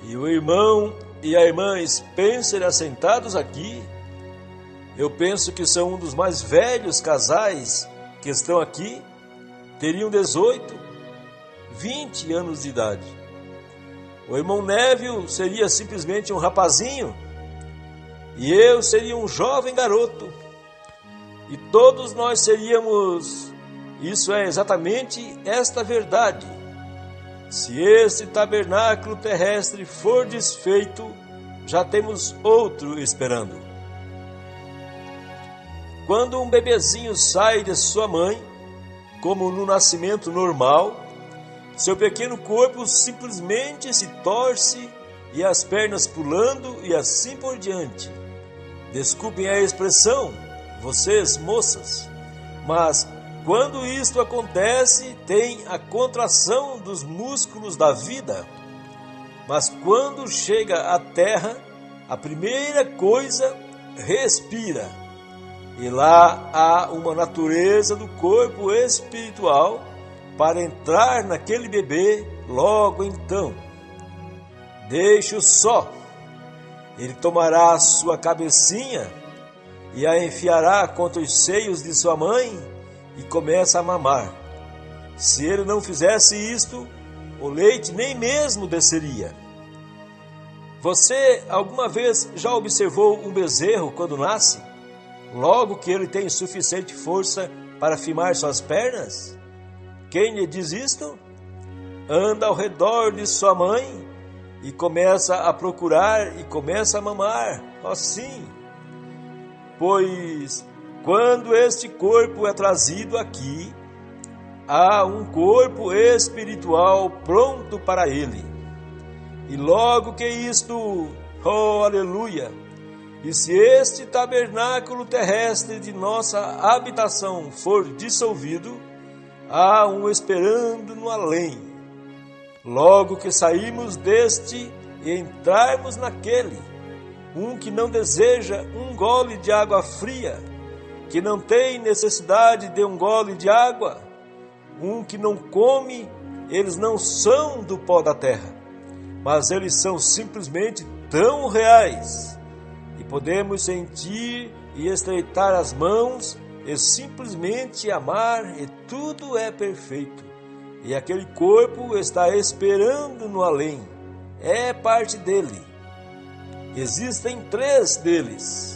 E o irmão e a irmã Spencer assentados aqui, eu penso que são um dos mais velhos casais que estão aqui, teriam 18, 20 anos de idade. O irmão Neville seria simplesmente um rapazinho e eu seria um jovem garoto. E todos nós seríamos, isso é exatamente esta verdade. Se este tabernáculo terrestre for desfeito, já temos outro esperando. Quando um bebezinho sai de sua mãe, como no nascimento normal, seu pequeno corpo simplesmente se torce e as pernas pulando e assim por diante. Desculpem a expressão, vocês moças, mas quando isto acontece, tem a contração dos músculos da vida. Mas quando chega à terra, a primeira coisa, respira. E lá há uma natureza do corpo espiritual para entrar naquele bebê logo então. Deixe-o só. Ele tomará a sua cabecinha e a enfiará contra os seios de sua mãe e começa a mamar. Se ele não fizesse isto, o leite nem mesmo desceria. Você alguma vez já observou um bezerro quando nasce? Logo que ele tem suficiente força para firmar suas pernas? Quem lhe diz isto? Anda ao redor de sua mãe e começa a procurar e começa a mamar. Assim. Pois quando este corpo é trazido aqui, há um corpo espiritual pronto para ele. E logo que isto, oh aleluia, e se este tabernáculo terrestre de nossa habitação for dissolvido, há um esperando no além. Logo que sairmos deste e entrarmos naquele, um que não deseja um gole de água fria, que não tem necessidade de um gole de água, um que não come, eles não são do pó da terra, mas eles são simplesmente tão reais, e podemos sentir e estreitar as mãos, e simplesmente amar, e tudo é perfeito, e aquele corpo está esperando no além, é parte dele, existem 3 deles.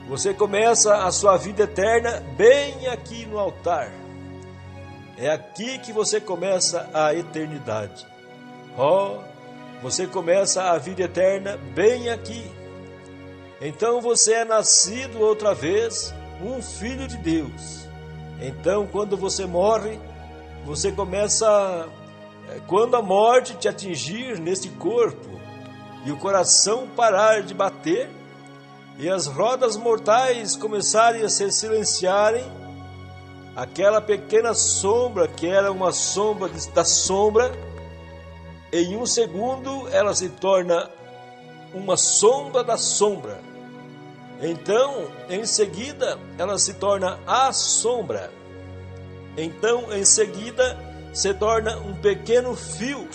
Você começa a sua vida eterna bem aqui no altar. É aqui que você começa a eternidade. Oh, você começa a vida eterna bem aqui. Então você é nascido outra vez, um filho de Deus. Então quando você morre, você começa... Quando a morte te atingir neste corpo e o coração parar de bater, e as rodas mortais começarem a se silenciarem, aquela pequena sombra que era uma sombra da sombra, em um segundo ela se torna uma sombra da sombra. Então, em seguida, ela se torna a sombra. Então, em seguida, se torna um pequeno fio.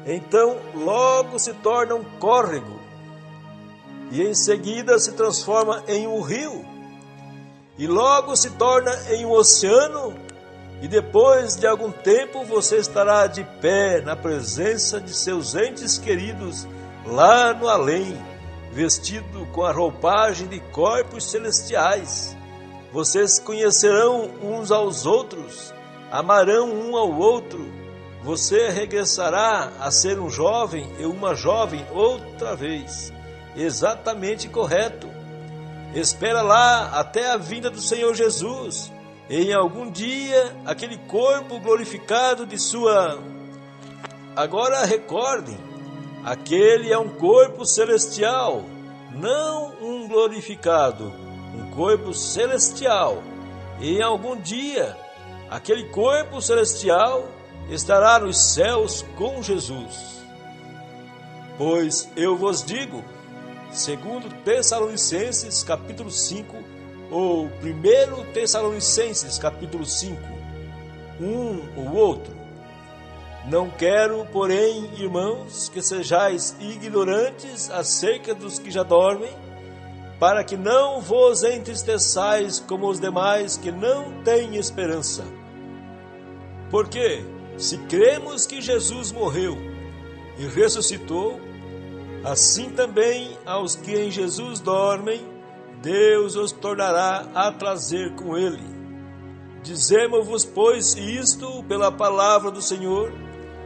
Então, logo se torna um córrego. E em seguida se transforma em um rio, e logo se torna em um oceano, e depois de algum tempo você estará de pé na presença de seus entes queridos lá no além, vestido com a roupagem de corpos celestiais. Vocês conhecerão uns aos outros, amarão um ao outro, você regressará a ser um jovem e uma jovem outra vez. Exatamente correto. Espera lá até a vinda do Senhor Jesus. E em algum dia, aquele corpo glorificado de sua... Agora recordem, aquele é um corpo celestial, não um glorificado, um corpo celestial. E em algum dia, aquele corpo celestial estará nos céus com Jesus. Pois eu vos digo, segundo Tessalonicenses capítulo 5, ou 1 Tessalonicenses capítulo 5, um ou outro, Não quero, porém, irmãos, que sejais ignorantes acerca dos que já dormem, para que não vos entristeçais como os demais que não têm esperança. Porque, se cremos que Jesus morreu e ressuscitou, assim também aos que em Jesus dormem, Deus os tornará a trazer com ele. Dizemos-vos, pois, isto pela palavra do Senhor,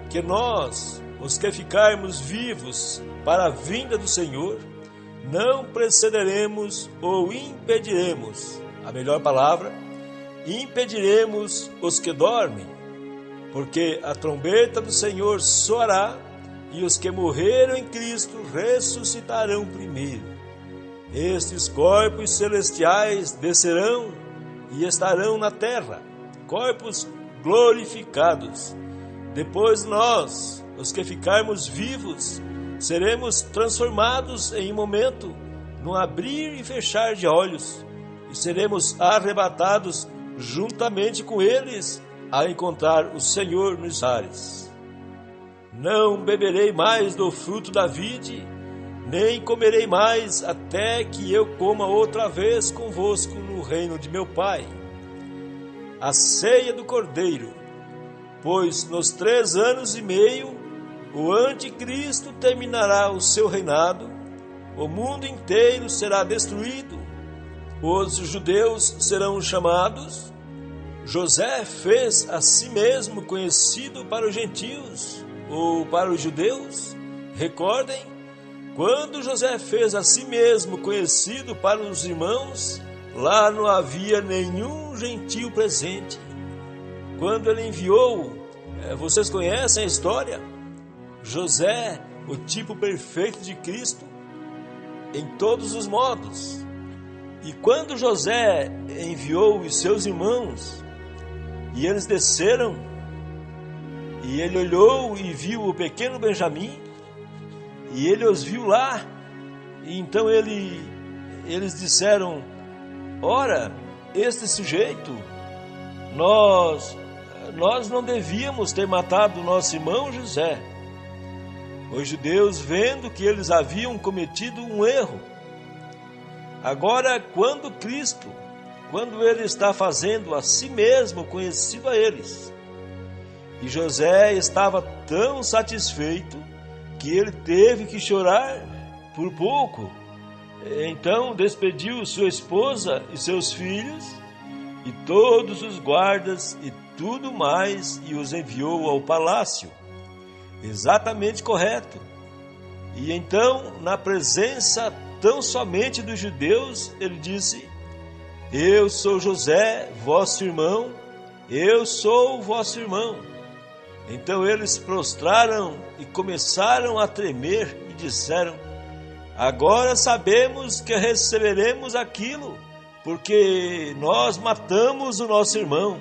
que nós, os que ficarmos vivos para a vinda do Senhor, não precederemos ou impediremos, a melhor palavra, impediremos os que dormem, porque a trombeta do Senhor soará e os que morreram em Cristo ressuscitarão primeiro. Estes corpos celestiais descerão e estarão na terra, corpos glorificados. Depois nós, os que ficarmos vivos, seremos transformados em um momento, num abrir e fechar de olhos, e seremos arrebatados juntamente com eles a encontrar o Senhor nos ares. Não beberei mais do fruto da vide, nem comerei mais até que eu coma outra vez convosco no reino de meu Pai. A ceia do Cordeiro. Pois nos 3 anos e meio o anticristo terminará o seu reinado, o mundo inteiro será destruído, os judeus serão chamados. José fez a si mesmo conhecido para os gentios ou para os judeus. Recordem, quando José fez a si mesmo conhecido para os irmãos, lá não havia nenhum gentio presente. Quando ele enviou, vocês conhecem a história? José, o tipo perfeito de Cristo, em todos os modos. E quando José enviou os seus irmãos, e eles desceram, e ele olhou e viu o pequeno Benjamim, e ele os viu lá, e então eles disseram: ora, este sujeito, nós não devíamos ter matado nosso irmão José. Os judeus, vendo que eles haviam cometido um erro, agora quando ele está fazendo a si mesmo conhecido a eles, e José estava tão satisfeito que ele teve que chorar por pouco, então despediu sua esposa e seus filhos e todos os guardas e tudo mais, e os enviou ao palácio. Exatamente correto. E então, na presença tão somente dos judeus, ele disse: eu sou José, vosso irmão, eu sou vosso irmão. Então eles prostraram e começaram a tremer e disseram: agora sabemos que receberemos aquilo, porque nós matamos o nosso irmão.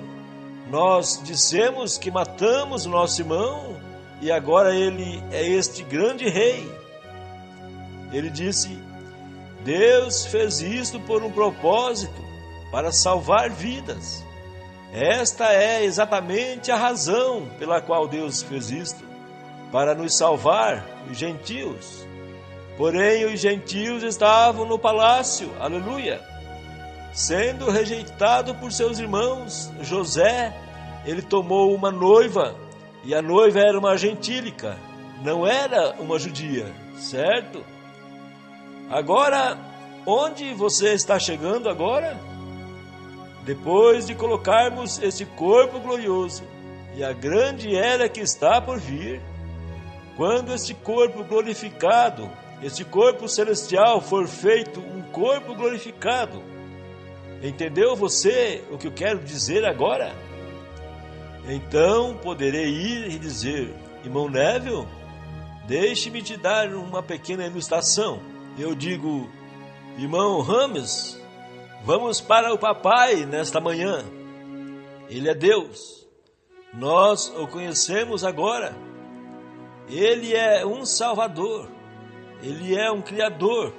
Nós dissemos que matamos o nosso irmão, e agora ele é este grande rei. Ele disse: Deus fez isto por um propósito, para salvar vidas. Esta é exatamente a razão pela qual Deus fez isto, para nos salvar, os gentios. Porém, os gentios estavam no palácio, aleluia, sendo rejeitado por seus irmãos. José, ele tomou uma noiva, e a noiva era uma gentílica, não era uma judia, certo? Agora, onde você está chegando agora? Depois de colocarmos este corpo glorioso e a grande era que está por vir, quando este corpo glorificado, este corpo celestial for feito um corpo glorificado, entendeu você o que eu quero dizer agora? Então poderei ir e dizer: irmão Neville, deixe-me te dar uma pequena ilustração. Eu digo: irmão Rames, vamos para o papai nesta manhã. Ele é Deus. Nós o conhecemos agora. Ele é um Salvador. Ele é um Criador.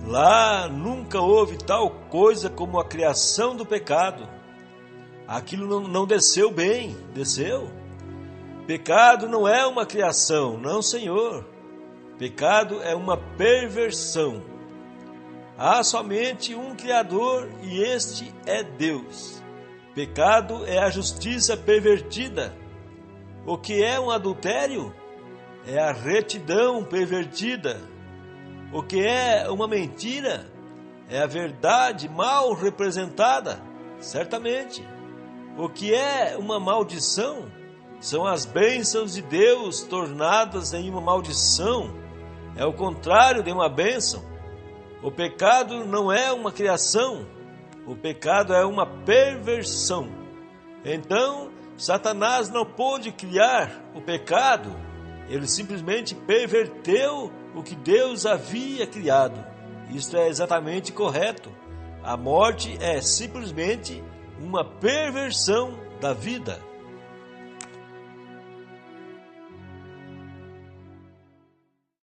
Lá nunca houve tal coisa como a criação do pecado. Aquilo não desceu bem, desceu. Pecado não é uma criação, não, Senhor. Pecado é uma perversão. Há somente um Criador e este é Deus. Pecado é a justiça pervertida. O que é um adultério? É a retidão pervertida. O que é uma mentira? É a verdade mal representada, certamente. O que é uma maldição? São as bênçãos de Deus tornadas em uma maldição. É o contrário de uma bênção. O pecado não é uma criação. O pecado é uma perversão. Então, Satanás não pôde criar o pecado. Ele simplesmente perverteu o que Deus havia criado. Isto é exatamente correto. A morte é simplesmente uma perversão da vida.